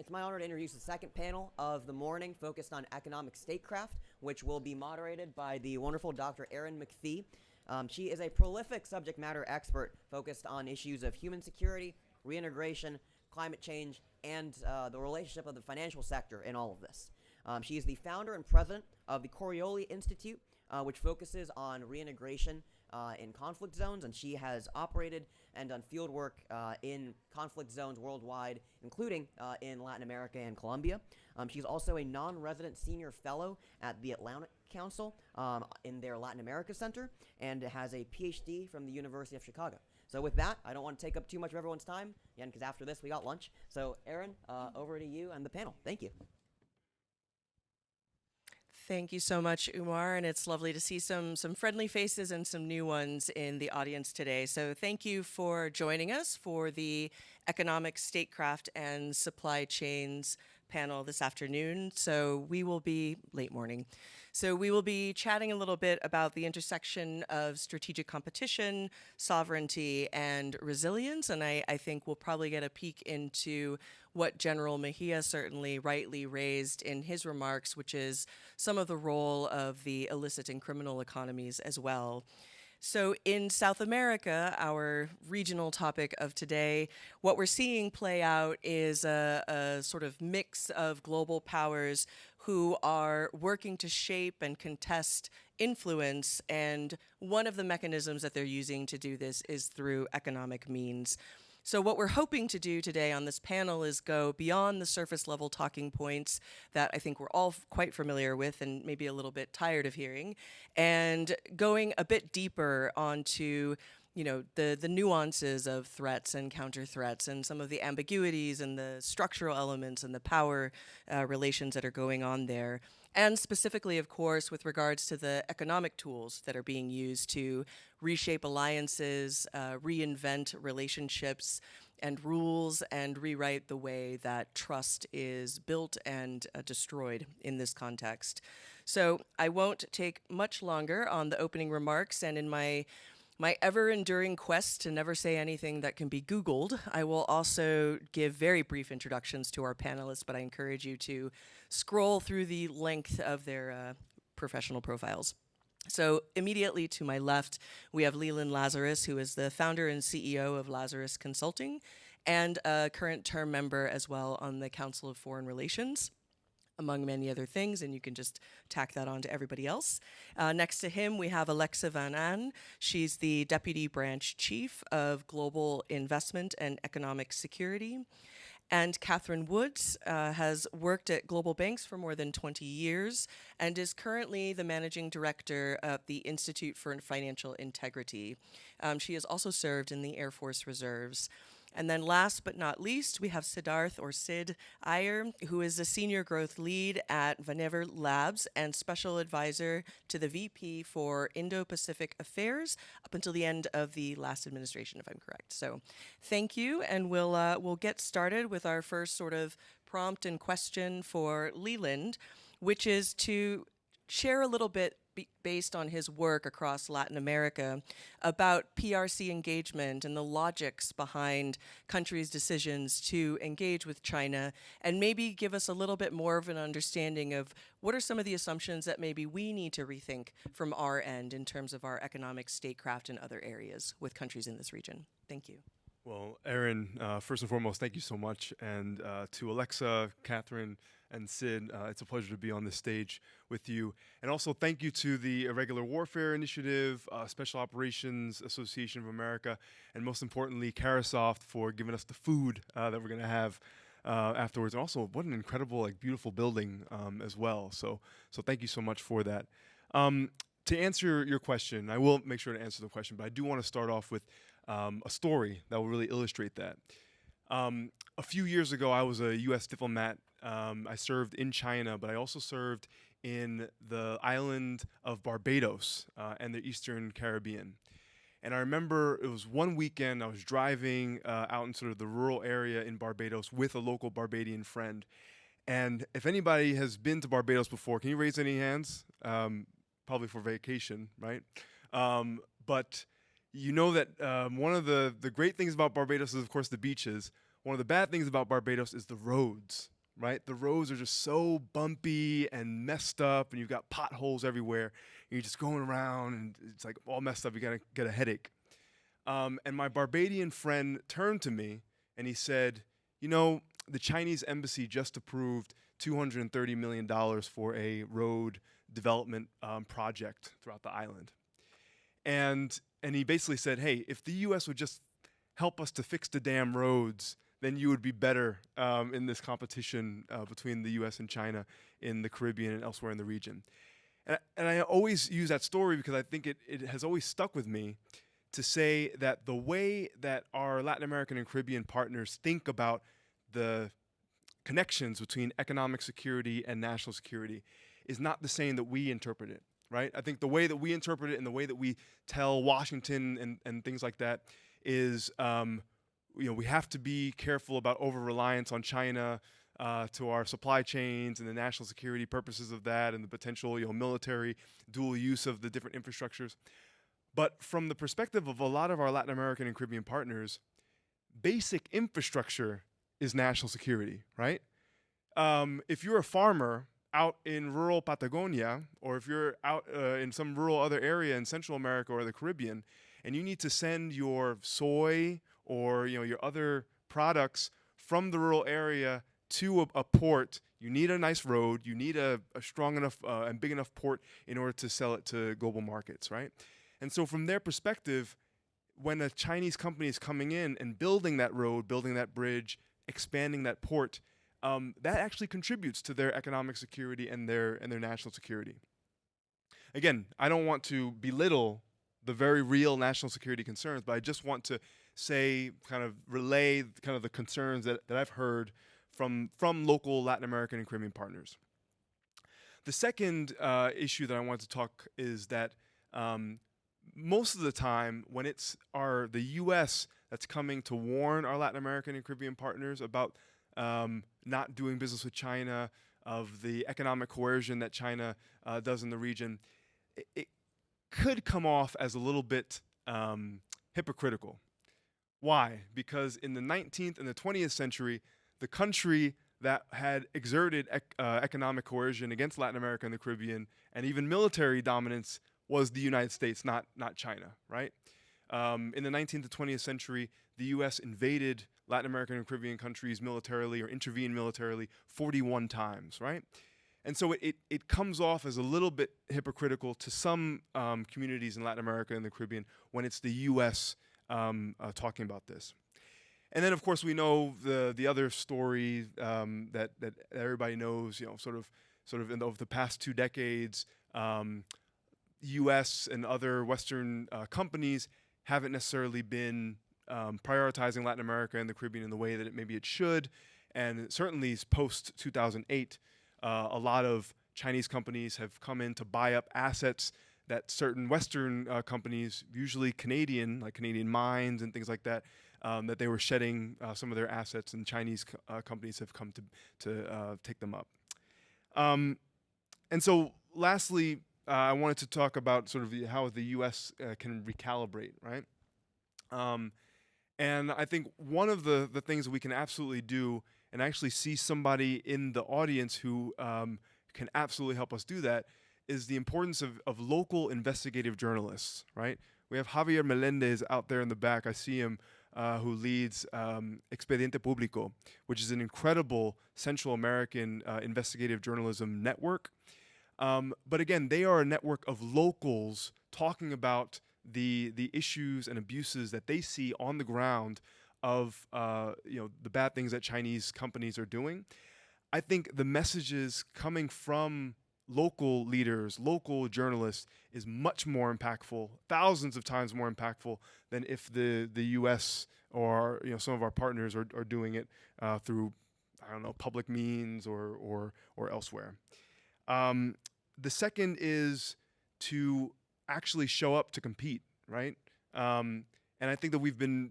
It's my honor to introduce the second panel of the morning focused on economic statecraft, which will be moderated by the wonderful Dr. Erin McFee. She is a prolific subject matter expert focused on issues of human security, reintegration, climate change, and the relationship of the financial sector in all of this. She is the founder and president of the Corioli Institute, which focuses on reintegration in conflict zones, and she has operated and done field work in conflict zones worldwide, including in Latin America and Colombia. She's also a non-resident senior fellow at the Atlantic Council in their Latin America Center, and has a PhD from the University of Chicago. So with that, I don't want to take up too much of everyone's time, again, because after this we got lunch. So Erin, over to you and the panel. Thank you. Thank you so much, Umar, and it's lovely to see some friendly faces and some new ones in the audience today. So thank you for joining us for the Economic Statecraft and Supply Chains panel this afternoon. So we will be late morning. So we will be chatting a little bit about the intersection of strategic competition, sovereignty, and resilience. And I think we'll probably get a peek into what General Mejia certainly rightly raised in his remarks, which is some of the role of the illicit and criminal economies as well. So in South America, our regional topic of today, what we're seeing play out is a sort of mix of global powers who are working to shape and contest influence, and one of the mechanisms that they're using to do this is through economic means. So what we're hoping to do today on this panel is go beyond the surface level talking points that I think we're all quite familiar with and maybe a little bit tired of hearing, and going a bit deeper onto the nuances of threats and counter threats and some of the ambiguities and the structural elements and the power relations that are going on there. And specifically, of course, with regards to the economic tools that are being used to reshape alliances, reinvent relationships and rules, and rewrite the way that trust is built and destroyed in this context. So I won't take much longer on the opening remarks, and in my ever-enduring quest to never say anything that can be Googled, I will also give very brief introductions to our panelists, but I encourage you to scroll through the length of their professional profiles. So immediately to my left, we have Leland Lazarus, who is the founder and CEO of Lazarus Consulting, and a current term member as well on the Council of Foreign Relations, among many other things, and you can just tack that on to everybody else. Next to him, we have Alexa Van An. She's the Deputy Branch Chief of Global Investment and Economic Security. And Catherine Woods has worked at global banks for more than 20 years and is currently the Managing Director of the Institute for Financial Integrity. She has also served in the Air Force Reserves. And then last but not least, we have Siddharth, or Sid Iyer, who is a senior growth lead at Vannevar Labs and special advisor to the VP for Indo-Pacific Affairs up until the end of the last administration, if I'm correct. So thank you, and we'll get started with our first sort of prompt and question for Leland, which is to share a little bit based on his work across Latin America about PRC engagement and the logics behind countries' decisions to engage with China, and maybe give us a little bit more of an understanding of what are some of the assumptions that maybe we need to rethink from our end in terms of our economic statecraft and other areas with countries in this region. Thank you. Well, Erin, first and foremost, thank you so much. And to Alexa, Catherine, and Sid, it's a pleasure to be on this stage with you. And also thank you to the Irregular Warfare Initiative, Special Operations Association of America, and most importantly, Carasoft for giving us the food that we're going to have afterwards. And also, what an incredible, beautiful building as well. So thank you so much for that. To answer your question, I will make sure to answer the question, but I do want to start off with a story that will really illustrate that. A few years ago, I was a U.S. diplomat. I served in China, but I also served in the island of Barbados and the Eastern Caribbean. And I remember it was one weekend, I was driving out in sort of the rural area in Barbados with a local Barbadian friend. And if anybody has been to Barbados before, can you raise any hands? Probably for vacation, right? But you know that one of the great things about Barbados is, of course, the beaches. One of the bad things about Barbados is the roads, right? The roads are just so bumpy and messed up, and you've got potholes everywhere. And you're just going around, and it's like all messed up. You gotta get a headache. And my Barbadian friend turned to me, and he said, "You know, the Chinese embassy just approved $230 million for a road development project throughout the island." And he basically said, "Hey, if the U.S. would just help us to fix the damn roads, then you would be better in this competition between the U.S. and China in the Caribbean and elsewhere in the region." And I always use that story because I think it has always stuck with me to say that the way that our Latin American and Caribbean partners think about the connections between economic security and national security is not the same that we interpret it, right? I think the way that we interpret it and the way that we tell Washington and things like that is, we have to be careful about over-reliance on China to our supply chains and the national security purposes of that and the potential, military dual use of the different infrastructures. But from the perspective of a lot of our Latin American and Caribbean partners, basic infrastructure is national security, right? If you're a farmer out in rural Patagonia, or if you're out in some rural other area in Central America or the Caribbean, and you need to send your soy or your other products from the rural area to a port, you need a nice road, you need a strong enough and big enough port in order to sell it to global markets, right? And so from their perspective, when a Chinese company is coming in and building that road, building that bridge, expanding that port, that actually contributes to their economic security and their national security. Again, I don't want to belittle the very real national security concerns, but I just want to say, kind of relay kind of the concerns that I've heard from local Latin American and Caribbean partners. The second issue that I want to talk is that most of the time when it's the U.S. that's coming to warn our Latin American and Caribbean partners about not doing business with China, of the economic coercion that China does in the region, it could come off as a little bit hypocritical. Why? Because in the 19th and the 20th century, the country that had exerted economic coercion against Latin America and the Caribbean, and even military dominance, was the United States, not China, right? In the 19th to 20th century, the U.S. invaded Latin American and Caribbean countries militarily or intervened militarily 41 times, right? And so it comes off as a little bit hypocritical to some communities in Latin America and the Caribbean when it's the U.S. Talking about this. And then, of course, we know the other story that everybody knows, sort of over the past 2 decades, U.S. and other Western companies haven't necessarily been prioritizing Latin America and the Caribbean in the way that maybe it should. And certainly post-2008, a lot of Chinese companies have come in to buy up assets that certain Western companies, usually Canadian, like Canadian mines and things like that, that they were shedding some of their assets, and Chinese companies have come to take them up. And so lastly, I wanted to talk about sort of how the U.S. Can recalibrate, right? And I think one of the things that we can absolutely do, and actually see somebody in the audience who can absolutely help us do that, is the importance of local investigative journalists, right? We have Javier Melendez out there in the back. I see him, who leads Expediente Público, which is an incredible Central American investigative journalism network. But again, they are a network of locals talking about the issues and abuses that they see on the ground of the bad things that Chinese companies are doing. I think the messages coming from local leaders, local journalists, is much more impactful, thousands of times more impactful than if the U.S. or some of our partners are doing it through, I don't know, public means or elsewhere. The second is to actually show up to compete, right? And I think that we've been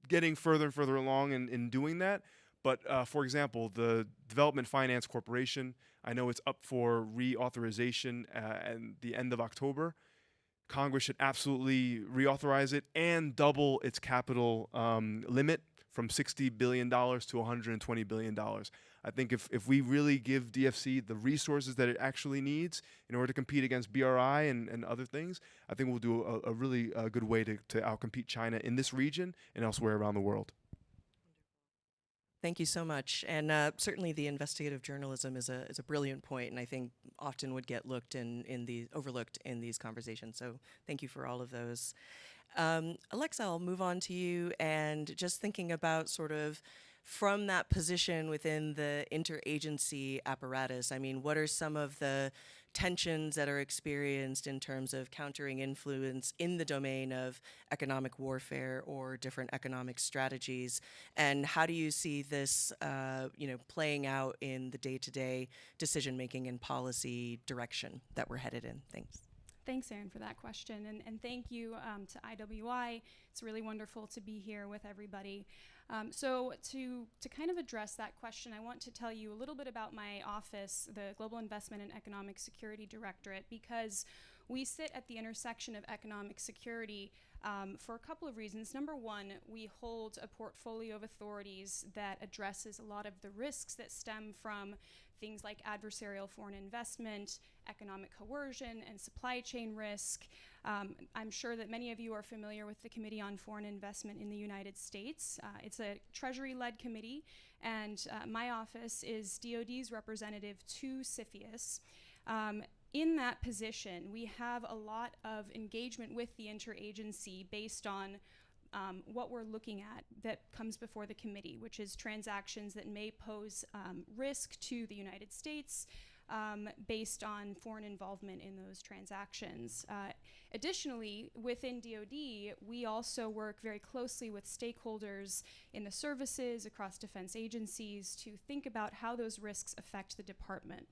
getting further and further along in doing that. But for example, the Development Finance Corporation, I know it's up for reauthorization at the end of October. Congress should absolutely reauthorize it and double its capital limit from $60 billion to $120 billion. I think if we really give DFC the resources that it actually needs in order to compete against BRI and other things, I think we'll do a really good way to outcompete China in this region and elsewhere around the world. Thank you so much. And certainly the investigative journalism is a brilliant point, and I think often would get overlooked in these conversations. So thank you for all of those. Alexa, I'll move on to you, and just thinking about sort of from that position within the interagency apparatus, I mean, what are some of the tensions that are experienced in terms of countering influence in the domain of economic warfare or different economic strategies? And how do you see this, playing out in the day-to-day decision-making and policy direction that we're headed in? Thanks. Thanks, Erin, for that question. And thank you to IWI. It's really wonderful to be here with everybody. So to kind of address that question, I want to tell you a little bit about my office, the Global Investment and Economic Security Directorate, because we sit at the intersection of economic security for a couple of reasons. Number one, we hold a portfolio of authorities that addresses a lot of the risks that stem from things like adversarial foreign investment, economic coercion, and supply chain risk. I'm sure that many of you are familiar with the Committee on Foreign Investment in the United States. It's a Treasury-led committee, and my office is DoD's representative to CFIUS. In that position, we have a lot of engagement with the interagency based on what we're looking at that comes before the committee, which is transactions that may pose risk to the United States based on foreign involvement in those transactions. Additionally, within DoD, we also work very closely with stakeholders in the services across defense agencies to think about how those risks affect the department.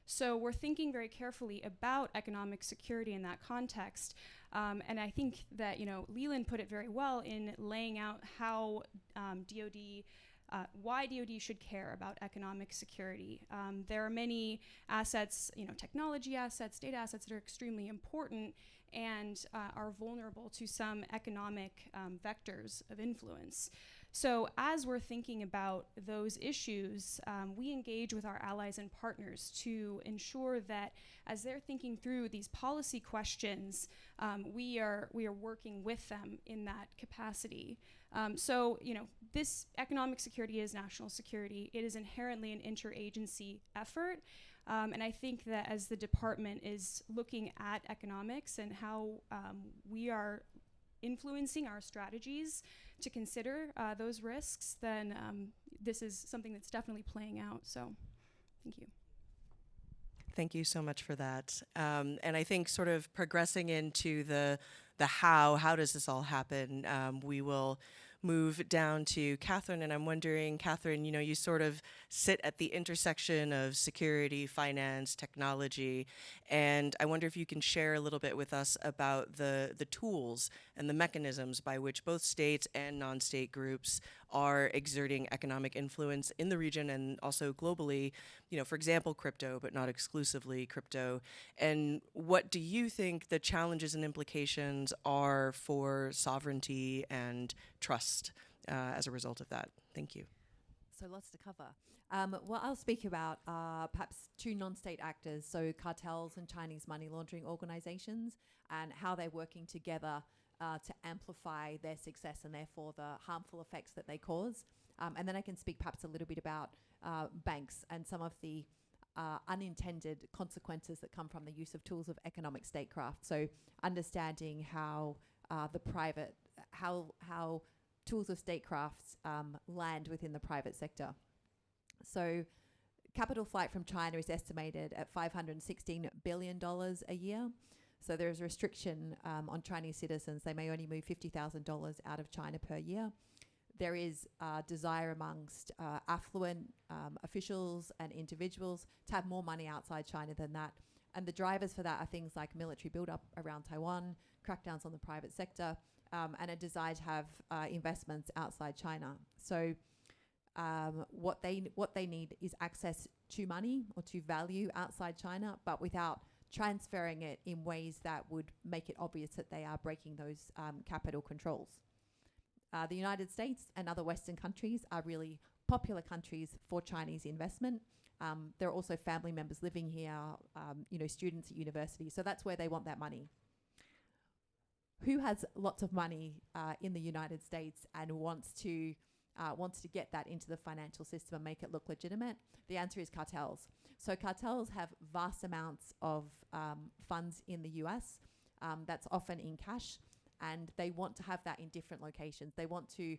So we're thinking very carefully about economic security in that context. And I think that, Leland put it very well in laying out how why DoD should care about economic security. There are many assets, technology assets, data assets that are extremely important and are vulnerable to some economic vectors of influence. So as we're thinking about those issues, we engage with our allies and partners to ensure that as they're thinking through these policy questions, we are working with them in that capacity. So this economic security is national security. It is inherently an interagency effort. And I think that as the department is looking at economics and how we are influencing our strategies to consider those risks, then this is something that's definitely playing out. So thank you. Thank you so much for that. And I think sort of progressing into the how does this all happen? We will move down to Catherine, and I'm wondering, Catherine, you sort of sit at the intersection of security, finance, technology, and I wonder if you can share a little bit with us about the tools and the mechanisms by which both states and non-state groups are exerting economic influence in the region and also globally, for example, crypto, but not exclusively crypto. And what do you think the challenges and implications are for sovereignty and trust as a result of that? Thank you. So lots to cover. Well, I'll speak about perhaps two non-state actors, so cartels and Chinese money laundering organizations, and how they're working together to amplify their success and therefore the harmful effects that they cause. And then I can speak perhaps a little bit about banks and some of the unintended consequences that come from the use of tools of economic statecraft. So understanding how how tools of statecraft land within the private sector. So capital flight from China is estimated at $516 billion a year. So there is a restriction on Chinese citizens. They may only move $50,000 out of China per year. There is desire amongst affluent officials and individuals to have more money outside China than that. And the drivers for that are things like military buildup around Taiwan, crackdowns on the private sector, and a desire to have investments outside China. So what they need is access to money or to value outside China, but without transferring it in ways that would make it obvious that they are breaking those capital controls. The United States and other Western countries are really popular countries for Chinese investment. There are also family members living here, students at university. So that's where they want that money. Who has lots of money in the United States and wants to get that into the financial system and make it look legitimate? The answer is cartels. So cartels have vast amounts of funds in the US. That's often in cash, and they want to have that in different locations. They want to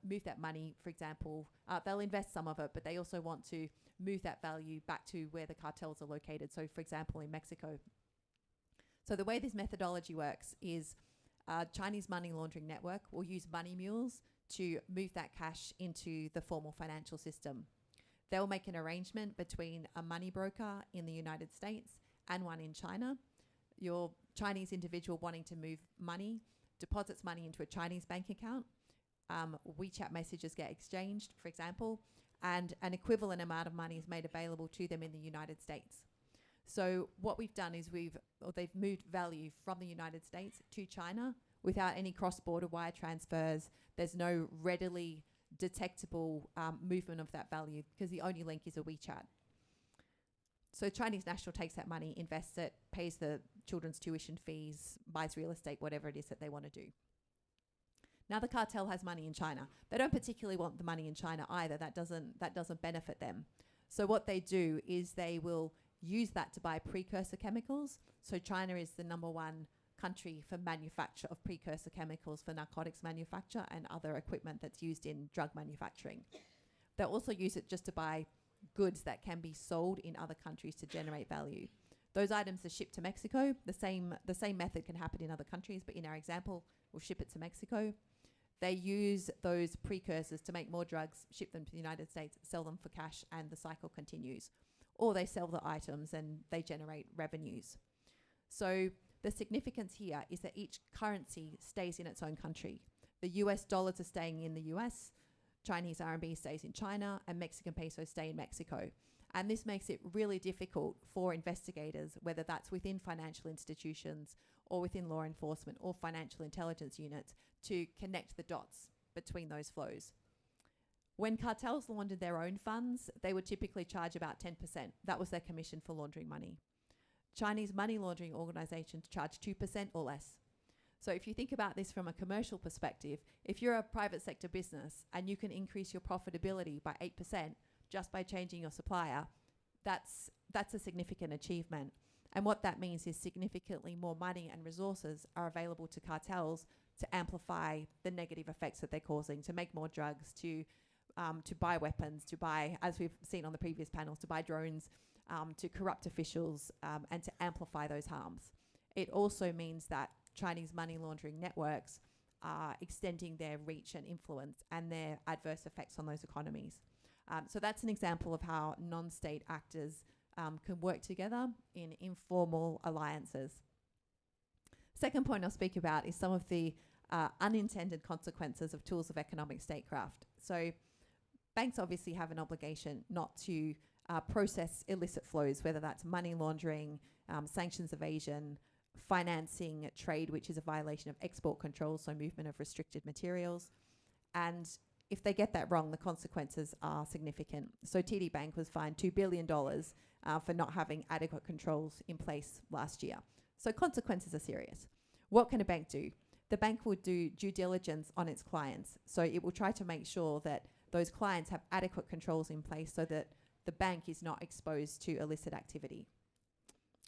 move that money, for example. They'll invest some of it, but they also want to move that value back to where the cartels are located. So, for example, in Mexico. So the way this methodology works is Chinese money laundering network will use money mules to move that cash into the formal financial system. They'll make an arrangement between a money broker in the United States and one in China. Your Chinese individual wanting to move money deposits money into a Chinese bank account. WeChat messages get exchanged, for example, and an equivalent amount of money is made available to them in the United States. So what we've done is they've moved value from the United States to China without any cross-border wire transfers. There's no readily detectable movement of that value because the only link is a WeChat. So Chinese national takes that money, invests it, pays the children's tuition fees, buys real estate, whatever it is that they want to do. Now the cartel has money in China. They don't particularly want the money in China either. That doesn't benefit them. So what they do is they will use that to buy precursor chemicals. So China is the #1 country for manufacture of precursor chemicals for narcotics manufacture and other equipment that's used in drug manufacturing. They'll also use it just to buy goods that can be sold in other countries to generate value. Those items are shipped to Mexico. The same method can happen in other countries, but in our example, we'll ship it to Mexico. They use those precursors to make more drugs, ship them to the United States, sell them for cash, and the cycle continues. Or they sell the items and they generate revenues. So the significance here is that each currency stays in its own country. The US dollars are staying in the US, Chinese RMB stays in China, and Mexican pesos stay in Mexico. And this makes it really difficult for investigators, whether that's within financial institutions or within law enforcement or financial intelligence units, to connect the dots between those flows. When cartels laundered their own funds, they would typically charge about 10%. That was their commission for laundering money. Chinese money laundering organizations charge 2% or less. So if you think about this from a commercial perspective, if you're a private sector business and you can increase your profitability by 8% just by changing your supplier, that's a significant achievement. And what that means is significantly more money and resources are available to cartels to amplify the negative effects that they're causing, to make more drugs, to buy weapons, to buy, as we've seen on the previous panels, to buy drones, to corrupt officials, and to amplify those harms. It also means that Chinese money laundering networks are extending their reach and influence and their adverse effects on those economies. So that's an example of how non-state actors can work together in informal alliances. Second point I'll speak about is some of the unintended consequences of tools of economic statecraft. So banks obviously have an obligation not to process illicit flows, whether that's money laundering, sanctions evasion, financing trade, which is a violation of export controls, so movement of restricted materials. And if they get that wrong, the consequences are significant. So TD Bank was fined $2 billion for not having adequate controls in place last year. So consequences are serious. What can a bank do? The bank will do due diligence on its clients. So it will try to make sure that those clients have adequate controls in place so that the bank is not exposed to illicit activity.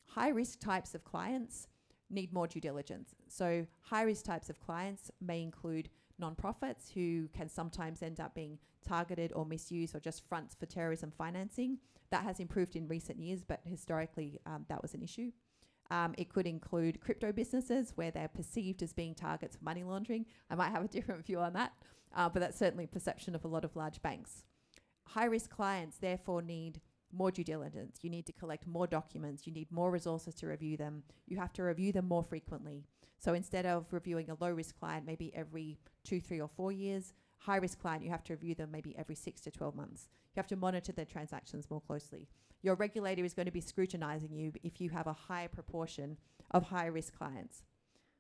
High-risk types of clients need more due diligence. So high-risk types of clients may include nonprofits who can sometimes end up being targeted or misused or just fronts for terrorism financing. That has improved in recent years, but historically that was an issue. It could include crypto businesses where they're perceived as being targets of money laundering. I might have a different view on that, but that's certainly a perception of a lot of large banks. High-risk clients therefore need more due diligence. You need to collect more documents. You need more resources to review them. You have to review them more frequently. So instead of reviewing a low-risk client maybe every 2, 3, or 4 years, high-risk client, you have to review them maybe every 6 to 12 months. You have to monitor their transactions more closely. Your regulator is going to be scrutinizing you if you have a higher proportion of high-risk clients.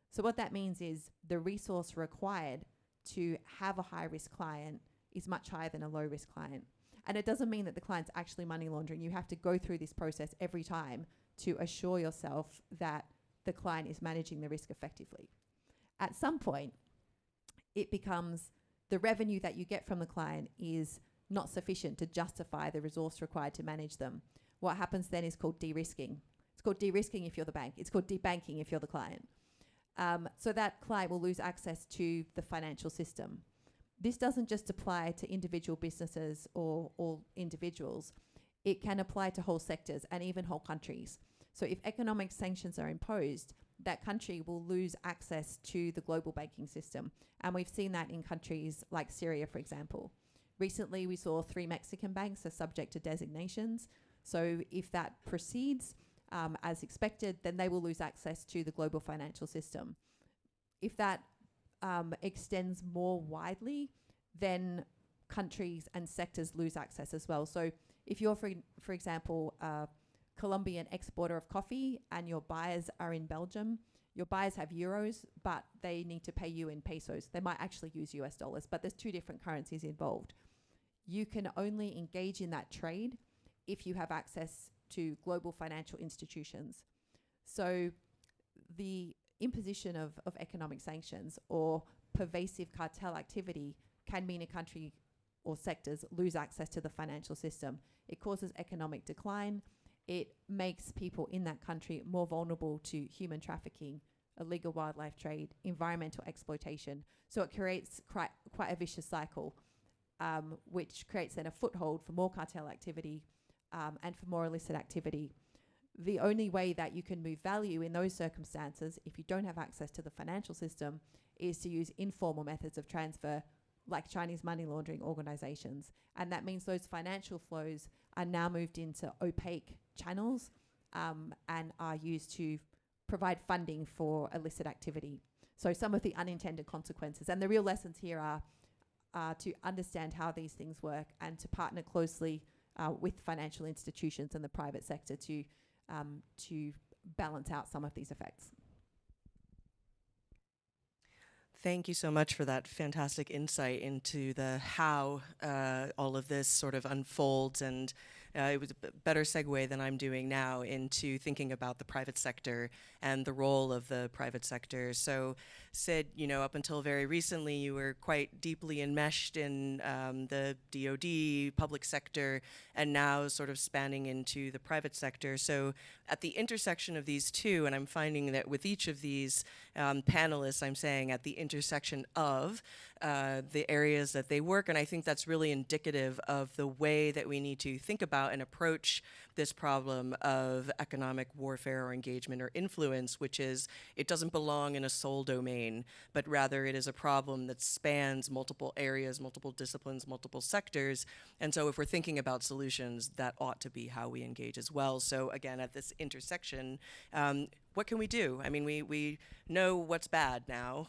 So what that means is the resource required to have a high-risk client is much higher than a low-risk client. And it doesn't mean that the client's actually money laundering. You have to go through this process every time to assure yourself that the client is managing the risk effectively. At some point, it becomes the revenue that you get from the client is not sufficient to justify the resource required to manage them. What happens then is called de-risking. It's called de-risking if you're the bank. It's called debanking if you're the client. So that client will lose access to the financial system. This doesn't just apply to individual businesses or individuals. It can apply to whole sectors and even whole countries. So if economic sanctions are imposed, that country will lose access to the global banking system. And we've seen that in countries like Syria, for example. Recently, we saw 3 Mexican banks are subject to designations. So if that proceeds as expected, then they will lose access to the global financial system. If that extends more widely, then countries and sectors lose access as well. So if you're, for example, a Colombian exporter of coffee and your buyers are in Belgium, your buyers have euros, but they need to pay you in pesos. They might actually use US dollars, but there's 2 different currencies involved. You can only engage in that trade if you have access to global financial institutions. So the imposition of economic sanctions or pervasive cartel activity can mean a country or sectors lose access to the financial system. It causes economic decline. It makes people in that country more vulnerable to human trafficking, illegal wildlife trade, environmental exploitation. So it creates quite a vicious cycle, which creates then a foothold for more cartel activity and for more illicit activity. The only way that you can move value in those circumstances, if you don't have access to the financial system, is to use informal methods of transfer like Chinese money laundering organizations. And that means those financial flows are now moved into opaque channels and are used to provide funding for illicit activity. So some of the unintended consequences. And the real lessons here are to understand how these things work and to partner closely with financial institutions and the private sector to balance out some of these effects. Thank you so much for that fantastic insight into the how all of this sort of unfolds, and it was a better segue than I'm doing now into thinking about the private sector and the role of the private sector. So, Sid, up until very recently, you were quite deeply enmeshed in the DoD, public sector, and now sort of spanning into the private sector. So, at the intersection of these two, and I'm finding that with each of these panelists, I'm saying at the intersection of the areas that they work, and I think that's really indicative of the way that we need to think about and approach this problem of economic warfare or engagement or influence, which is it doesn't belong in a sole domain, but rather it is a problem that spans multiple areas, multiple disciplines, multiple sectors. And so if we're thinking about solutions, that ought to be how we engage as well. So again, at this intersection, what can we do? I mean, we know what's bad now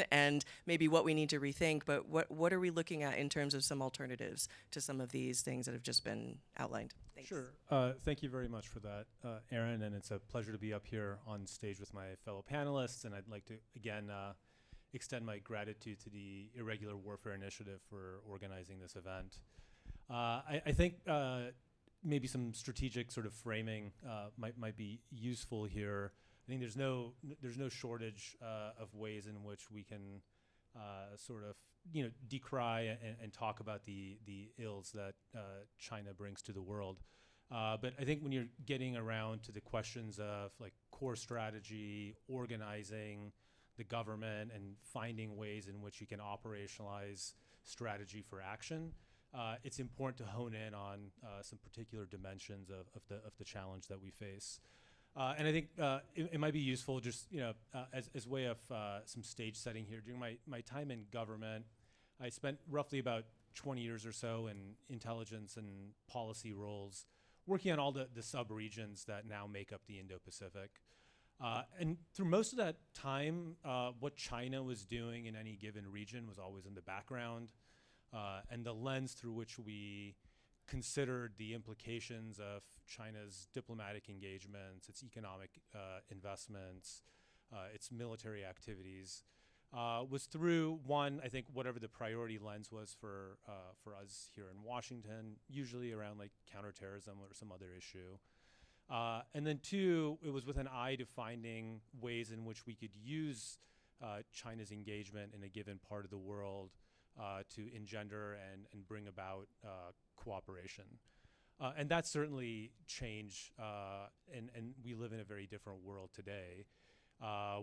and maybe what we need to rethink, but what are we looking at in terms of some alternatives to some of these things that have just been outlined? Thanks. Sure. Thank you very much for that, Erin, and it's a pleasure to be up here on stage with my fellow panelists, and I'd like to, again, extend my gratitude to the Irregular Warfare Initiative for organizing this event. I think maybe some strategic sort of framing might be useful here. I think there's no shortage of ways in which we can sort of decry and talk about the ills that China brings to the world. But I think when you're getting around to the questions of like core strategy, organizing the government, and finding ways in which you can operationalize strategy for action, it's important to hone in on some particular dimensions of the challenge that we face. And I think it might be useful just, as way of some stage setting here. During my time in government, I spent roughly about 20 years or so in intelligence and policy roles, working on all the sub-regions that now make up the Indo-Pacific. And through most of that time, what China was doing in any given region was always in the background. And the lens through which we considered the implications of China's diplomatic engagements, its economic investments, its military activities, was through one, I think, whatever the priority lens was for us here in Washington, usually around like counterterrorism or some other issue. And then two, it was with an eye to finding ways in which we could use China's engagement in a given part of the world to engender and bring about cooperation. And that's certainly changed, and we live in a very different world today,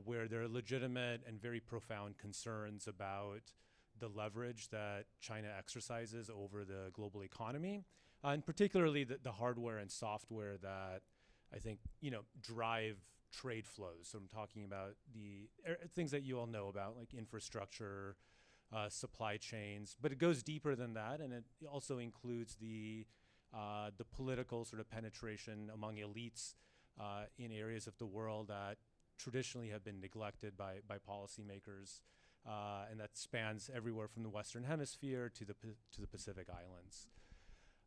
where there are legitimate and very profound concerns about the leverage that China exercises over the global economy, and particularly the hardware and software that I think drive trade flows. So I'm talking about the things that you all know about, like infrastructure, supply chains, but it goes deeper than that, and it also includes the political sort of penetration among elites in areas of the world that traditionally have been neglected by policymakers, and that spans everywhere from the Western Hemisphere to the Pacific Islands.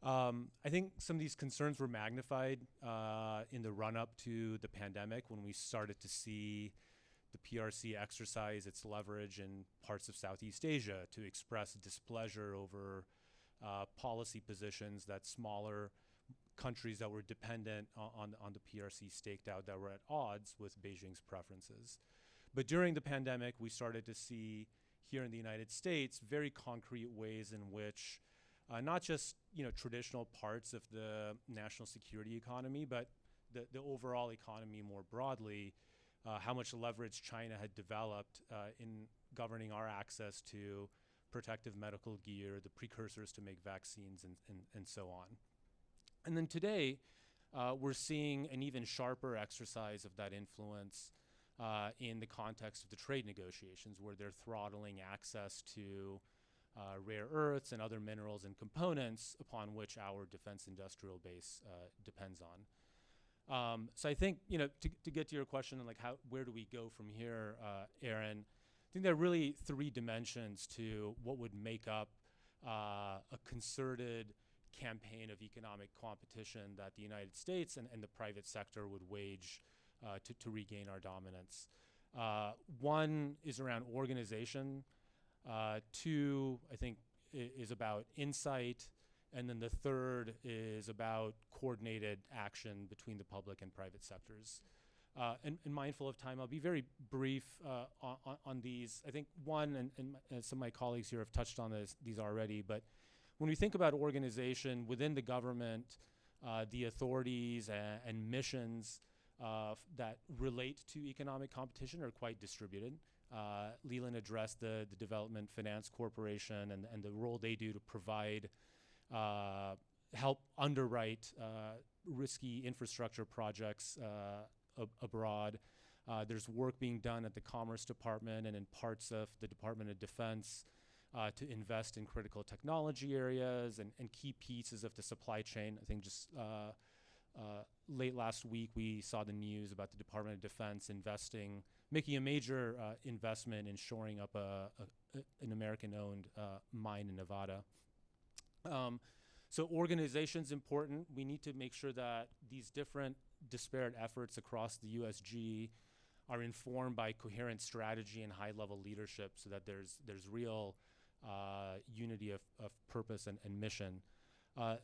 I think some of these concerns were magnified in the run-up to the pandemic, when we started to see the PRC exercise its leverage in parts of Southeast Asia to express displeasure over policy positions that smaller countries that were dependent on the PRC staked out, that were at odds with Beijing's preferences. But during the pandemic, we started to see here in the United States very concrete ways in which not just traditional parts of the national security economy, but the overall economy more broadly, how much leverage China had developed in governing our access to protective medical gear, the precursors to make vaccines, and so on. And then today, we're seeing an even sharper exercise of that influence in the context of the trade negotiations, where they're throttling access to rare earths and other minerals and components upon which our defense industrial base depends on. So I think, to get to your question on like where do we go from here, Erin, I think there are really three dimensions to what would make up a concerted campaign of economic competition that the United States and the private sector would wage to regain our dominance. One is around organization. Two, I think, is about insight. And then the third is about coordinated action between the public and private sectors. And mindful of time, I'll be very brief on these. I think one, and some of my colleagues here have touched on these already, but when we think about organization within the government, the authorities and missions that relate to economic competition are quite distributed. Leland addressed the Development Finance Corporation and the role they do to provide, help underwrite risky infrastructure projects abroad. There's work being done at the Commerce Department and in parts of the Department of Defense to invest in critical technology areas and key pieces of the supply chain. I think just late last week, we saw the news about the Department of Defense making a major investment in shoring up an American-owned mine in Nevada. So organization's important. We need to make sure that these different disparate efforts across the USG are informed by coherent strategy and high-level leadership, so that there's real unity of purpose and mission.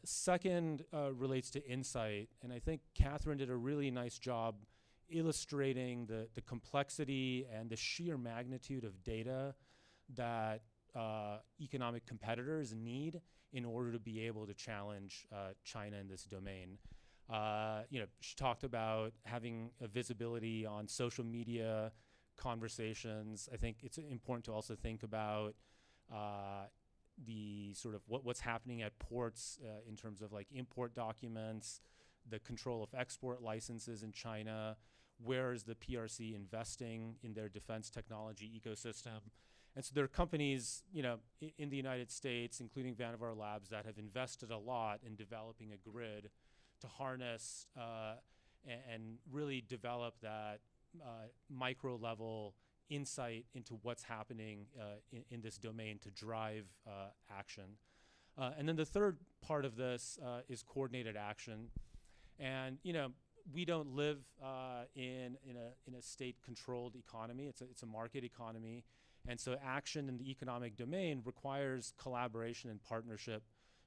Second relates to insight, and I think Catherine did a really nice job illustrating the complexity and the sheer magnitude of data that economic competitors need in order to be able to challenge China in this domain. She talked about having a visibility on social media conversations. I think it's important to also think about the sort of what's happening at ports in terms of like import documents, the control of export licenses in China, where is the PRC investing in their defense technology ecosystem. And so there are companies, in the United States, including Vannevar Labs, that have invested a lot in developing a grid to harness and really develop that micro-level insight into what's happening in this domain to drive action. And then the third part of this is coordinated action. And we don't live in a state-controlled economy. It's a market economy, And so action in the economic domain requires collaboration and partnership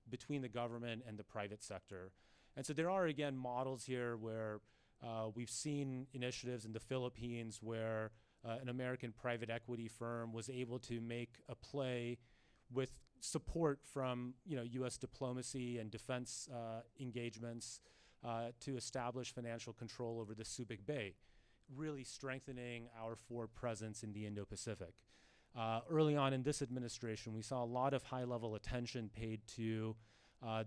between the government and the private sector. And so there are, again, models here where we've seen initiatives in the Philippines where an American private equity firm was able to make a play with support from U.S. diplomacy and defense engagements to establish financial control over the Subic Bay, really strengthening our forward presence in the Indo-Pacific. Early on in this administration, we saw a lot of high-level attention paid to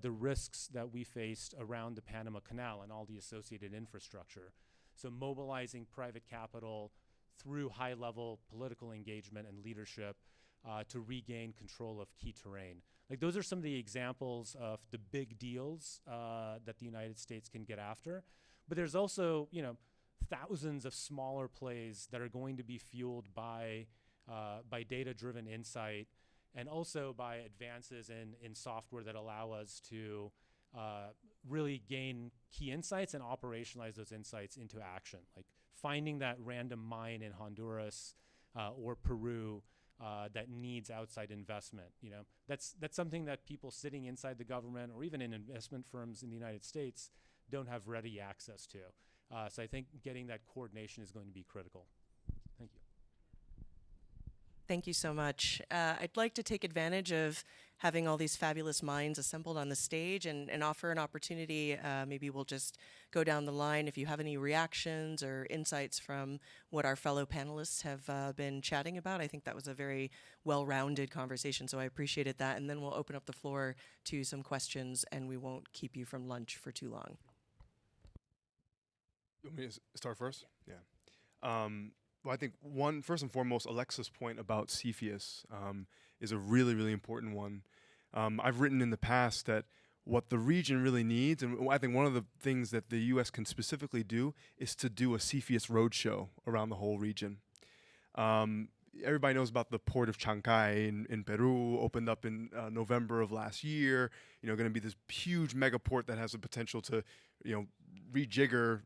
the risks that we faced around the Panama Canal and all the associated infrastructure. So mobilizing private capital through high-level political engagement and leadership to regain control of key terrain. Like, those are some of the examples of the big deals that the United States can get after. But there's also, thousands of smaller plays that are going to be fueled by data-driven insight, and also by advances in software that allow us to really gain key insights and operationalize those insights into action. Like finding that random mine in Honduras or Peru that needs outside investment. That's something that people sitting inside the government or even in investment firms in the United States don't have ready access to. So I think getting that coordination is going to be critical. Thank you. Thank you so much. I'd like to take advantage of having all these fabulous minds assembled on the stage and offer an opportunity. Maybe we'll just go down the line. If you have any reactions or insights from what our fellow panelists have been chatting about, I think that was a very well-rounded conversation, so I appreciated that. And then we'll open up the floor to some questions, and we won't keep you from lunch for too long. You want me to start first? Yeah. Well, I think first and foremost, Alexa's point about Cepheus is a really, really important one. I've written in the past that what the region really needs, and I think one of the things that the U.S. can specifically do, is to do a Cepheus roadshow around the whole region. Everybody knows about the port of Chancay in Peru, opened up in November of last year. Going to be this huge mega port that has the potential to, rejigger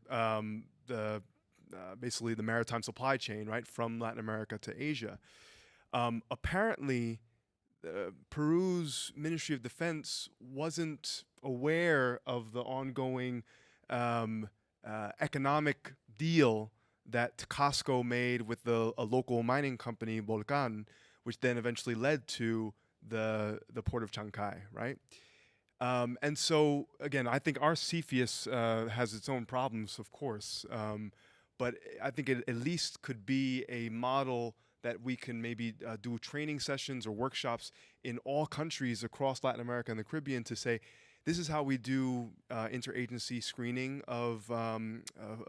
basically the maritime supply chain, right, from Latin America to Asia. Apparently, Peru's Ministry of Defense wasn't aware of the ongoing economic deal that Casco made with a local mining company, Volcan, which then eventually led to the port of Chancay, right? And so, again, I think our Cepheus has its own problems, of course, but I think it at least could be a model that we can maybe do training sessions or workshops in all countries across Latin America and the Caribbean to say, this is how we do interagency screening of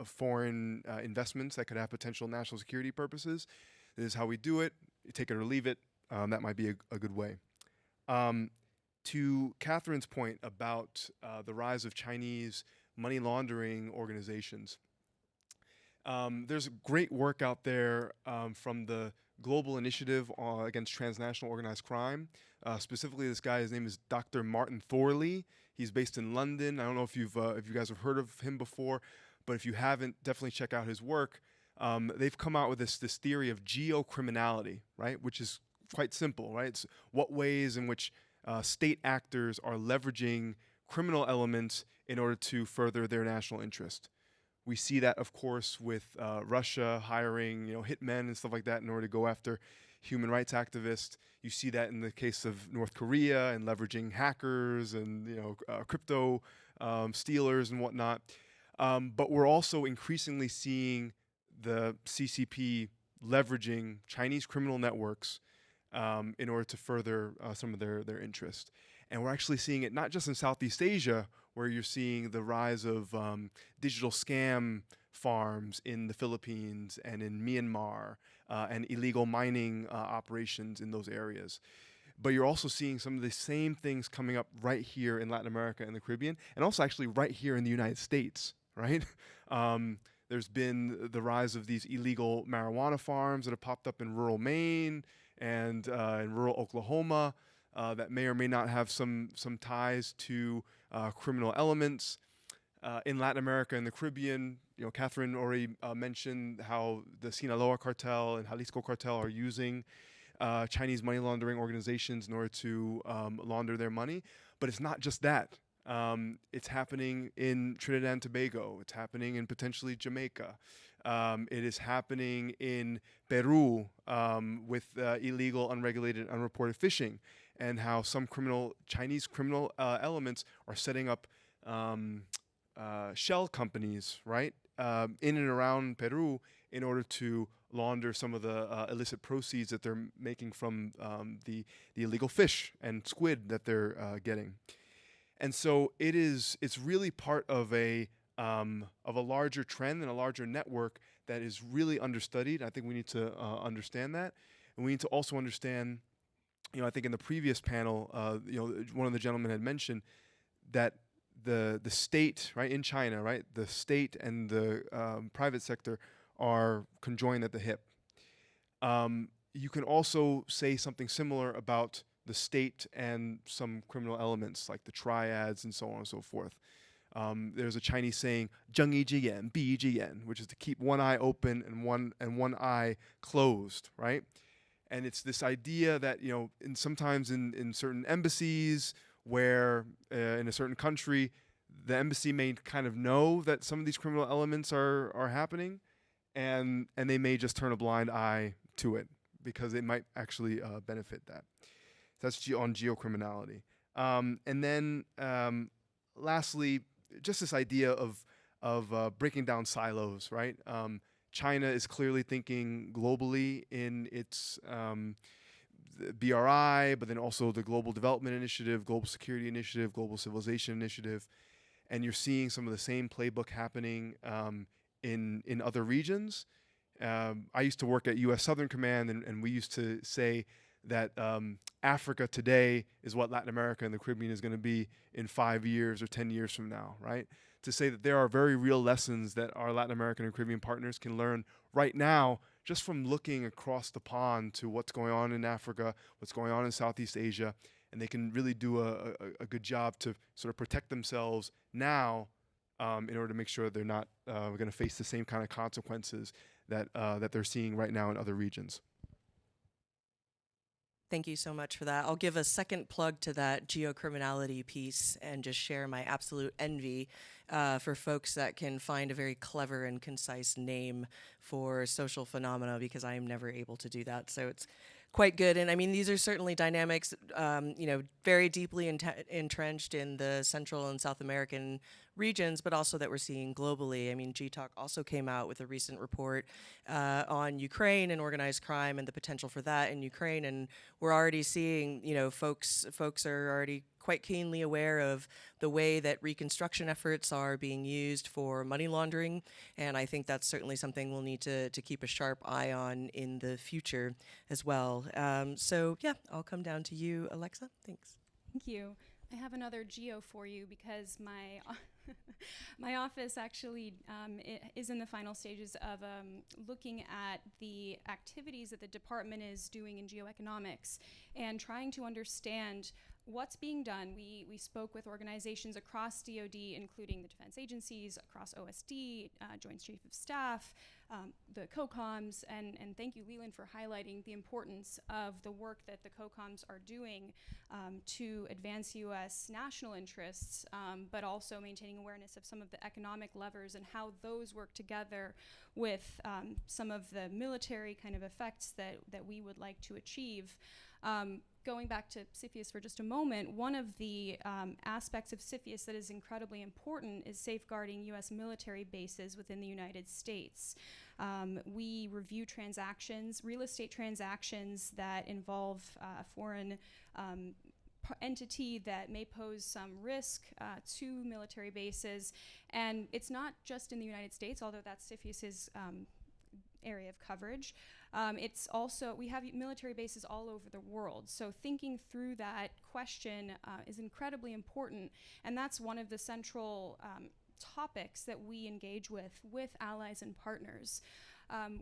foreign investments that could have potential national security purposes. This is how we do it. You take it or leave it. That might be a good way. To Catherine's point about the rise of Chinese money laundering organizations, there's great work out there from the Global Initiative Against Transnational Organized Crime. Specifically, this guy, his name is Dr. Martin Thorley. He's based in London. I don't know if you guys have heard of him before, but if you haven't, definitely check out his work. They've come out with this theory of geocriminality, right, which is quite simple, right? It's what ways in which state actors are leveraging criminal elements in order to further their national interest. We see that, of course, with Russia hiring, hitmen and stuff like that in order to go after human rights activists. You see that in the case of North Korea and leveraging hackers and crypto stealers and whatnot. But we're also increasingly seeing the CCP leveraging Chinese criminal networks in order to further some of their interest. And we're actually seeing it not just in Southeast Asia, where you're seeing the rise of digital scam farms in the Philippines and in Myanmar and illegal mining operations in those areas. But you're also seeing some of the same things coming up right here in Latin America and the Caribbean, and also actually right here in the United States, right? There's been the rise of these illegal marijuana farms that have popped up in rural Maine and in rural Oklahoma that may or may not have some ties to criminal elements. In Latin America and the Caribbean, Catherine already mentioned how the Sinaloa cartel and Jalisco cartel are using Chinese money laundering organizations in order to launder their money. But it's not just that. It's happening in Trinidad and Tobago. It's happening in potentially Jamaica. It is happening in Peru with illegal, unregulated, unreported fishing, and how some Chinese criminal elements are setting up shell companies, right, in and around Peru in order to launder some of the illicit proceeds that they're making from the illegal fish and squid that they're getting. And so it's really part of a larger trend and a larger network that is really understudied. I think we need to understand that, and we need to also understand. I think in the previous panel, one of the gentlemen had mentioned that the state, right, in China, right, the state and the private sector are conjoined at the hip. You can also say something similar about the state and some criminal elements like the triads and so on and so forth. There's a Chinese saying, 睁一只眼, 闭一只眼, which is to keep one eye open and one eye closed, right? And it's this idea that, sometimes in certain embassies where in a certain country, the embassy may kind of know that some of these criminal elements are happening, and they may just turn a blind eye to it because it might actually benefit that. So that's on geocriminality. And then lastly, just this idea of breaking down silos, right? China is clearly thinking globally in its BRI, but then also the Global Development Initiative, Global Security Initiative, Global Civilization Initiative. And you're seeing some of the same playbook happening in other regions. I used to work at U.S. Southern Command, and we used to say that Africa today is what Latin America and the Caribbean is going to be in 5 years or 10 years from now, right? To say that there are very real lessons that our Latin American and Caribbean partners can learn right now just from looking across the pond to what's going on in Africa, what's going on in Southeast Asia, and they can really do a good job to sort of protect themselves now in order to make sure they're not going to face the same kind of consequences that they're seeing right now in other regions. Thank you so much for that. I'll give a second plug to that geocriminality piece and just share my absolute envy for folks that can find a very clever and concise name for social phenomena, because I am never able to do that. So it's quite good. And I mean, these are certainly dynamics, very deeply entrenched in the Central and South American regions, but also that we're seeing globally. I mean, GTalk also came out with a recent report on Ukraine and organized crime and the potential for that in Ukraine. And we're already seeing, folks are already quite keenly aware of the way that reconstruction efforts are being used for money laundering. And I think that's certainly something we'll need to keep a sharp eye on in the future as well. So yeah, I'll come down to you, Alexa. Thanks. Thank you. I have another geo for you because my my office actually is in the final stages of looking at the activities that the department is doing in geoeconomics and trying to understand what's being done. We spoke with organizations across DoD, including the defense agencies, across OSD, Joint Chief of Staff, the COCOMs, and thank you, Leland, for highlighting the importance of the work that the COCOMs are doing to advance U.S. national interests, but also maintaining awareness of some of the economic levers and how those work together with some of the military kind of effects that we would like to achieve. Going back to CFIUS for just a moment, one of the aspects of CFIUS that is incredibly important is safeguarding U.S. military bases within the United States. We review transactions, real estate transactions that involve a foreign entity that may pose some risk to military bases. And it's not just in the United States, although that's CFIUS's area of coverage. It's also, we have military bases all over the world. So thinking through that question is incredibly important. And that's one of the central topics that we engage with allies and partners.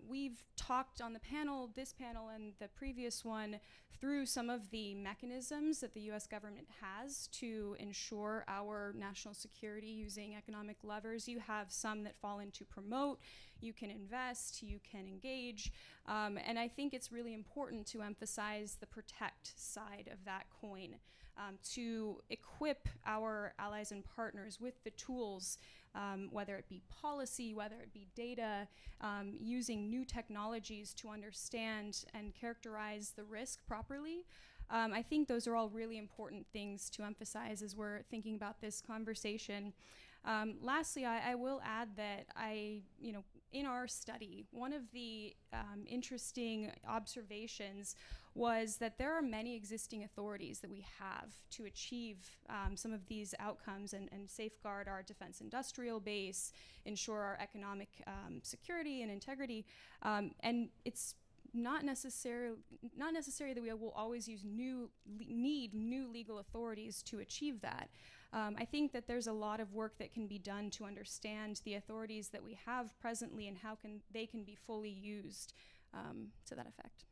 We've talked on the panel, this panel and the previous one, through some of the mechanisms that the US government has to ensure our national security using economic levers. You have some that fall into promote, you can invest, you can engage, and I think it's really important to emphasize the protect side of that coin, to equip our allies and partners with the tools, whether it be policy, whether it be data, using new technologies to understand and characterize the risk properly. I think those are all really important things to emphasize as we're thinking about this conversation. Lastly, I will add that in our study, one of the interesting observations was that there are many existing authorities that we have to achieve some of these outcomes and safeguard our defense industrial base, ensure our economic security and integrity, and it's not necessarily that we will always need new legal authorities to achieve that. I think that there's a lot of work that can be done to understand the authorities that we have presently and how they can be fully used to that effect.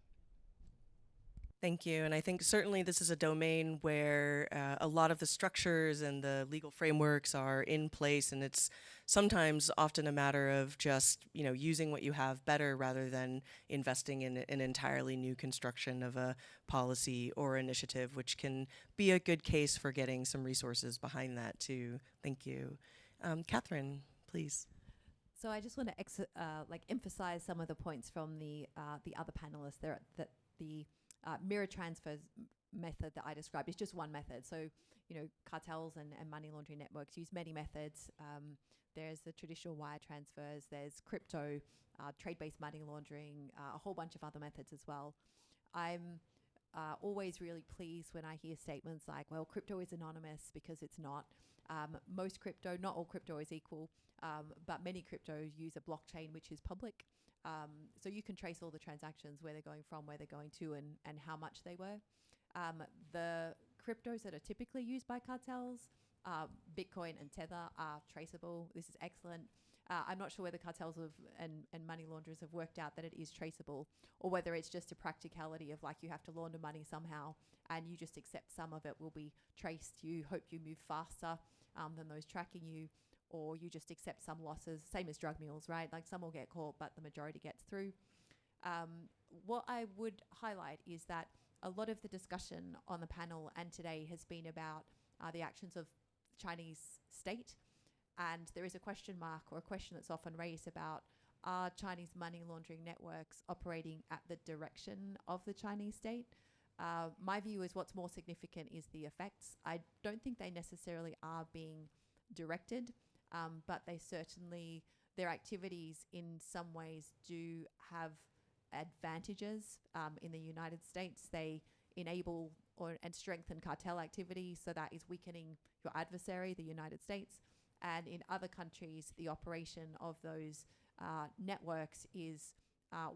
Thank you. And I think certainly this is a domain where a lot of the structures and the legal frameworks are in place, and it's sometimes often a matter of just, using what you have better rather than investing in an entirely new construction of a policy or initiative, which can be a good case for getting some resources behind that too. Thank you. Catherine, please. So I just want to emphasize some of the points from the other panelists there, that the mirror transfers method that I described is just one method. So, cartels and money laundering networks use many methods. There's the traditional wire transfers, there's crypto, trade-based money laundering, a whole bunch of other methods as well. I'm always really pleased when I hear statements like, well, crypto is anonymous, because it's not. Most crypto, not all crypto is equal, but many cryptos use a blockchain which is public. So you can trace all the transactions, where they're going from, where they're going to, and how much they were. The cryptos that are typically used by cartels, Bitcoin and Tether, are traceable. This is excellent. I'm not sure whether cartels and money launderers have worked out that it is traceable, or whether it's just a practicality of you have to launder money somehow, and you just accept some of it will be traced. You hope you move faster than those tracking you, or you just accept some losses, same as drug mules, right? Some will get caught, but the majority gets through. What I would highlight is that a lot of the discussion on the panel and today has been about the actions of the Chinese state. And there is a question mark, or a question that's often raised about, are Chinese money laundering networks operating at the direction of the Chinese state? My view is what's more significant is the effects. I don't think they necessarily are being directed, but they certainly, their activities in some ways do have advantages. In the United States, they enable and strengthen cartel activity, so that is weakening your adversary, the United States. And in other countries, the operation of those networks is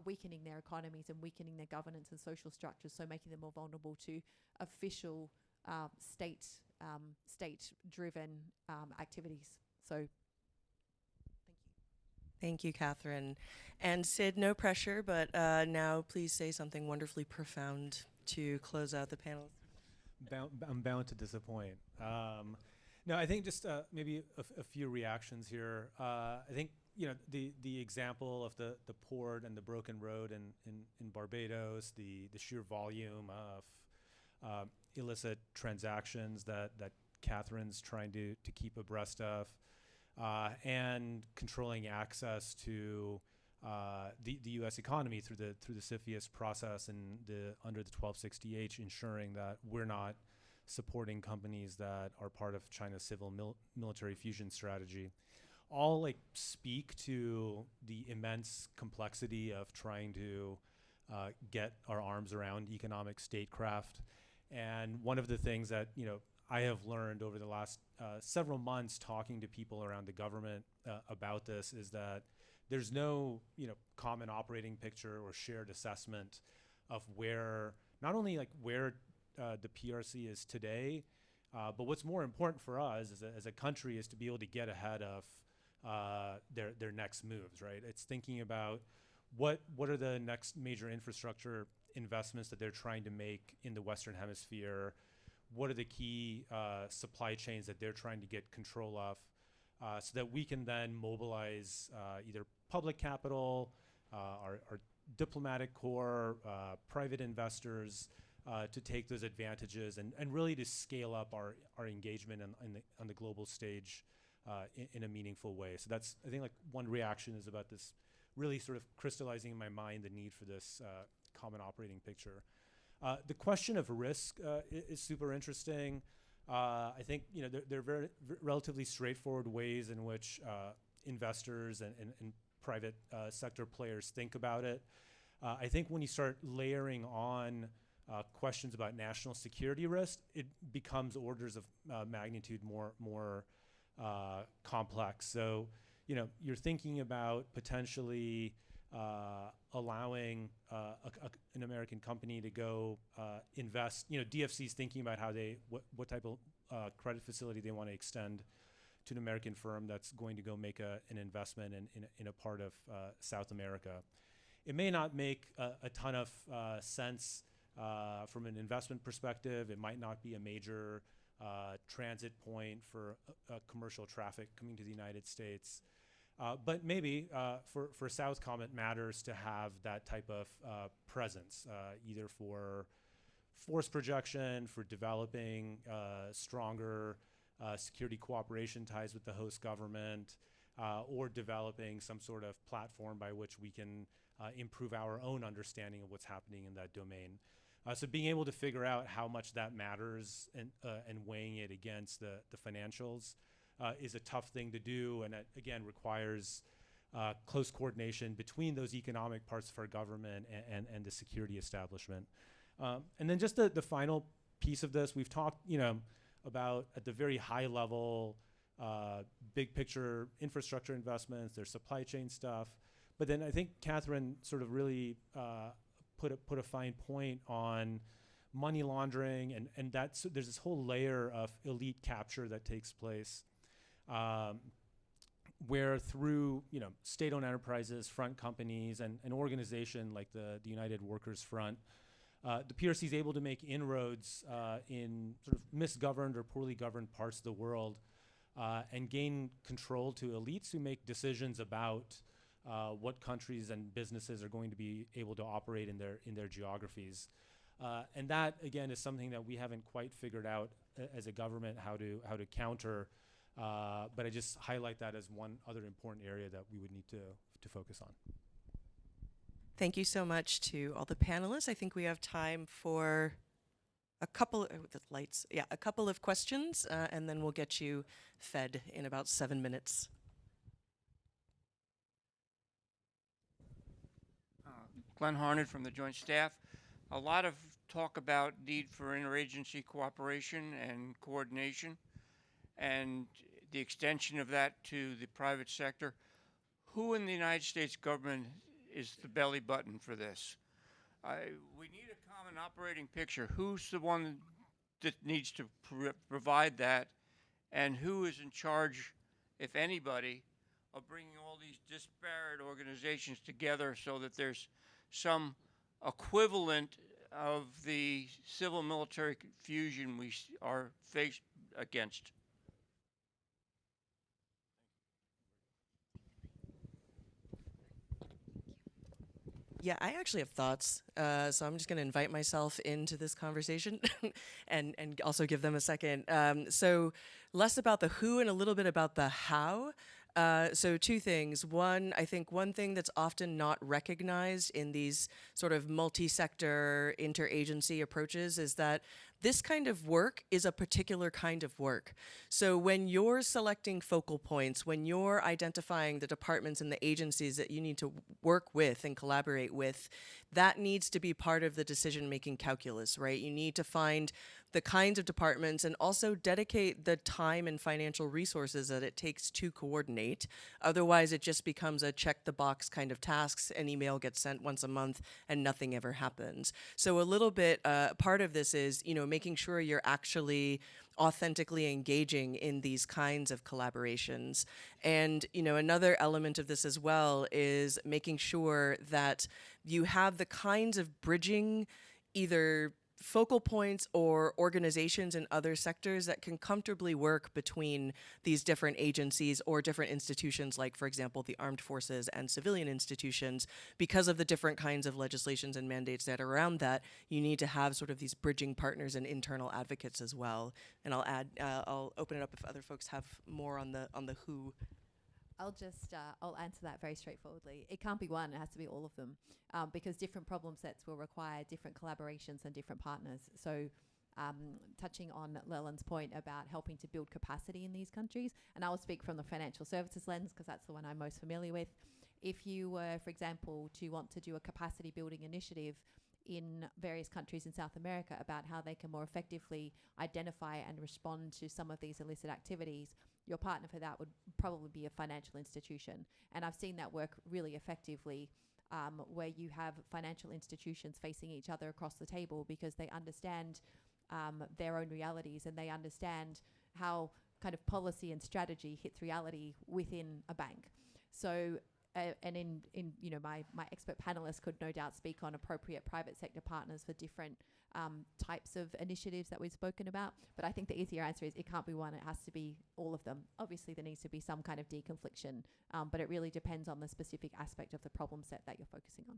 weakening their economies and weakening their governance and social structures, so making them more vulnerable to official state-driven activities. So, thank you. Thank you, Catherine. And Sid, no pressure, but now please say something wonderfully profound to close out the panel. I'm bound to disappoint. No, I think just maybe a few reactions here. I think the example of the port and the broken road in Barbados, the sheer volume of illicit transactions that Catherine's trying to keep abreast of, and controlling access to the U.S. economy through the CFIUS process and under the 1260H, ensuring that we're not supporting companies that are part of China's civil military fusion strategy, all speak to the immense complexity of trying to get our arms around economic statecraft. And one of the things that I have learned over the last several months talking to people around the government about this is that there's no common operating picture or shared assessment of where, not only where the PRC is today, but what's more important for us as a country is to be able to get ahead of their next moves, right? It's thinking about what are the next major infrastructure investments that they're trying to make in the Western Hemisphere? What are the key supply chains that they're trying to get control of, so that we can then mobilize either public capital, our diplomatic corps, private investors, to take those advantages and really to scale up our engagement on the global stage in a meaningful way. So that's, I think, like one reaction is about this really sort of crystallizing in my mind the need for this common operating picture. The question of risk is super interesting. I think there are very relatively straightforward ways in which investors and private sector players think about it. I think when you start layering on questions about national security risk, it becomes orders of magnitude more complex. So, you're thinking about potentially allowing an American company to go invest. DFC's thinking about how what type of credit facility they want to extend to an American firm that's going to go make an investment in a part of South America. It may not make a ton of sense from an investment perspective. It might not be a major transit point for commercial traffic coming to the United States. But maybe for Southcom it matters to have that type of presence, either for force projection, for developing stronger security cooperation ties with the host government, or developing some sort of platform by which we can improve our own understanding of what's happening in that domain. So being able to figure out how much that matters and weighing it against the financials is a tough thing to do, and it, again, requires close coordination between those economic parts of our government and the security establishment. And then just the final piece of this, we've talked, about at the very high level, big picture infrastructure investments, there's supply chain stuff. But then I think Catherine sort of really put a fine point on money laundering, and there's this whole layer of elite capture that takes place, where through state-owned enterprises, front companies, and an organization like the United Workers Front, the PRC is able to make inroads in sort of misgoverned or poorly governed parts of the world, and gain control to elites who make decisions about what countries and businesses are going to be able to operate in their geographies. And that, again, is something that we haven't quite figured out as a government how to counter. But I just highlight that as one other important area that we would need to focus on. Thank you so much to all the panelists. I think we have time for a couple of questions, and then we'll get you fed in about 7 minutes. Glenn Harned from the Joint Staff. A lot of talk about need for interagency cooperation and coordination, and the extension of that to the private sector. Who in the United States government is the belly button for this? We need a common operating picture. Who's the one that needs to provide that, and who is in charge, if anybody, of bringing all these disparate organizations together so that there's some equivalent of the civil-military fusion we are faced against? Yeah, I actually have thoughts, so I'm just going to invite myself into this conversation and also give them a second. So less about the who and a little bit about the how. So two things. One, I think one thing that's often not recognized in these sort of multi-sector interagency approaches is that this kind of work is a particular kind of work. So when you're selecting focal points, when you're identifying the departments and the agencies that you need to work with and collaborate with, that needs to be part of the decision-making calculus, right? You need to find the kinds of departments, and also dedicate the time and financial resources that it takes to coordinate. Otherwise, it just becomes a check the box kind of tasks. An email gets sent once a month and nothing ever happens. So a little bit, part of this is, making sure you're actually authentically engaging in these kinds of collaborations. And, another element of this as well is making sure that you have the kinds of bridging either focal points or organizations in other sectors that can comfortably work between these different agencies or different institutions, like, for example, the armed forces and civilian institutions. Because of the different kinds of legislations and mandates that are around that, you need to have sort of these bridging partners and internal advocates as well. And I'll open it up if other folks have more on the who. I'll answer that very straightforwardly. It can't be one, it has to be all of them, because different problem sets will require different collaborations and different partners. So touching on Leland's point about helping to build capacity in these countries, and I will speak from the financial services lens because that's the one I'm most familiar with. If you were, for example, to want to do a capacity building initiative in various countries in South America about how they can more effectively identify and respond to some of these illicit activities, your partner for that would probably be a financial institution. And I've seen that work really effectively, where you have financial institutions facing each other across the table because they understand their own realities, and they understand how kind of policy and strategy hits reality within a bank. So and in my expert panelists could no doubt speak on appropriate private sector partners for different types of initiatives that we've spoken about. But I think the easier answer is it can't be one, it has to be all of them. Obviously there needs to be some kind of deconfliction, but it really depends on the specific aspect of the problem set that you're focusing on.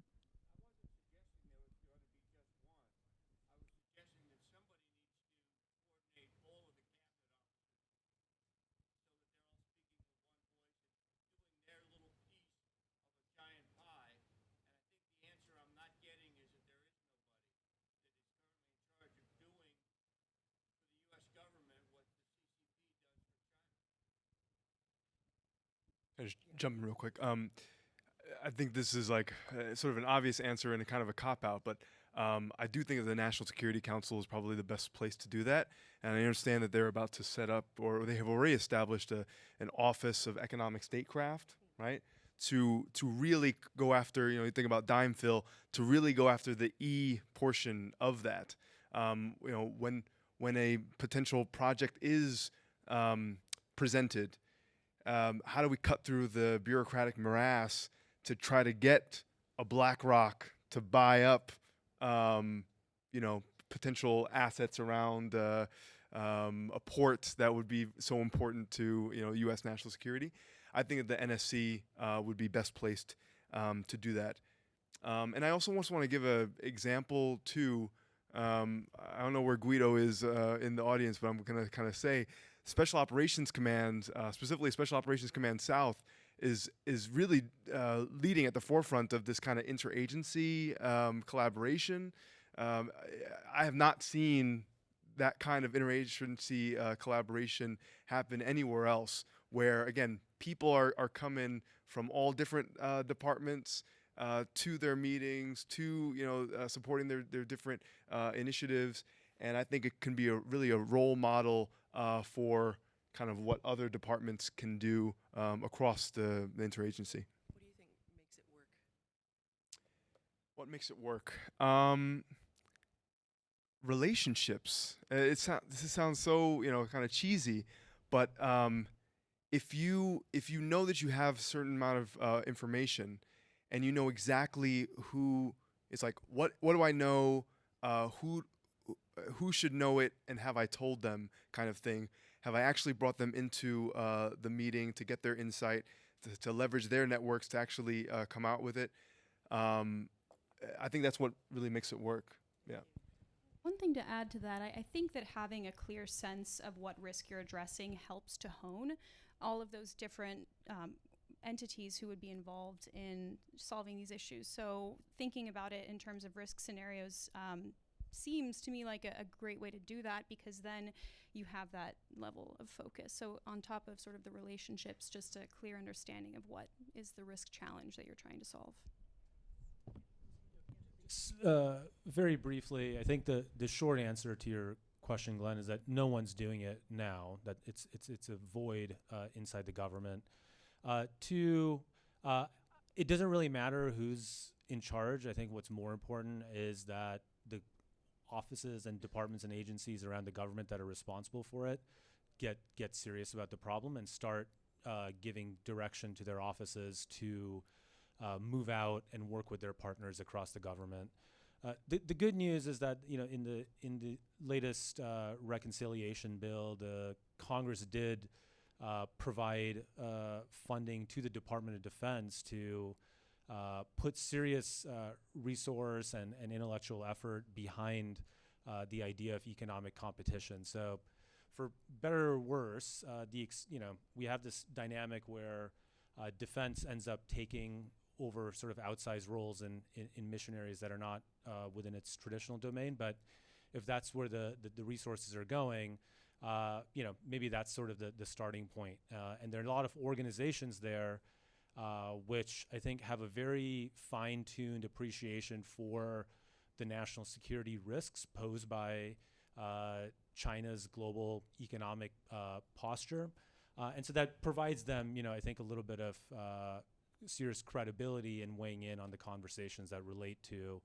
Just jumping real quick. I think this is like sort of an obvious answer and a kind of a cop-out, but I do think that the National Security Council is probably the best place to do that. And I understand that they're about to set up, or they have already established an Office of Economic Statecraft, right? To really go after, you think about dime fill, to really go after the E portion of that. When a potential project is presented, how do we cut through the bureaucratic morass to try to get a BlackRock to buy up, potential assets around a port that would be so important to, U.S. national security? I think that the NSC would be best placed to do that. And I also want to give an example too. I don't know where Guido is in the audience, but I'm going to kind of say Special Operations Command, specifically Special Operations Command South, is really leading at the forefront of this kind of interagency collaboration. I have not seen that kind of interagency collaboration happen anywhere else, where, again, people are coming from all different departments to their meetings, to supporting their different initiatives. And I think it can be really a role model for kind of what other departments can do across the interagency. What do you think makes it work? What makes it work? Relationships. This sounds so kind of cheesy, but if you know that you have a certain amount of information, and you know exactly who, it's like, what do I know? Who should know it, and have I told them, kind of thing? Have I actually brought them into the meeting to get their insight, to leverage their networks to actually come out with it? I think that's what really makes it work. Yeah. One thing to add to that, I think that having a clear sense of what risk you're addressing helps to hone all of those different entities who would be involved in solving these issues. So thinking about it in terms of risk scenarios seems to me like a great way to do that, because then you have that level of focus. So on top of sort of the relationships, just a clear understanding of what is the risk challenge that you're trying to solve. Very briefly, I think the short answer to your question, Glenn, is that no one's doing it now. That it's a void inside the government. Two, it doesn't really matter who's in charge. I think what's more important is that the offices and departments and agencies around the government that are responsible for it get serious about the problem and start giving direction to their offices to move out and work with their partners across the government. The good news is that in the latest reconciliation bill, the Congress did provide funding to the Department of Defense to put serious resource and intellectual effort behind the idea of economic competition. So, for better or worse, we have this dynamic where defense ends up taking over sort of outsized roles in mission areas that are not within its traditional domain. But if that's where the resources are going, maybe that's sort of the starting point. And there are a lot of organizations there which I think have a very fine-tuned appreciation for the national security risks posed by China's global economic posture. And so that provides them, I think, a little bit of serious credibility in weighing in on the conversations that relate to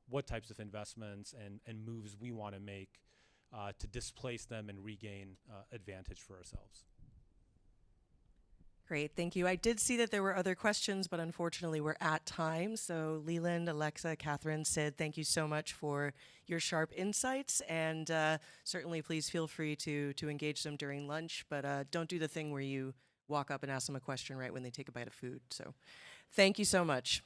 what types of investments and moves we want to make to displace them and regain advantage for ourselves. Great, thank you. I did see that there were other questions, but unfortunately we're at time. So Leland, Alexa, Catherine, Sid, thank you so much for your sharp insights. And certainly please feel free to engage them during lunch, but don't do the thing where you walk up and ask them a question right when they take a bite of food. So thank you so much.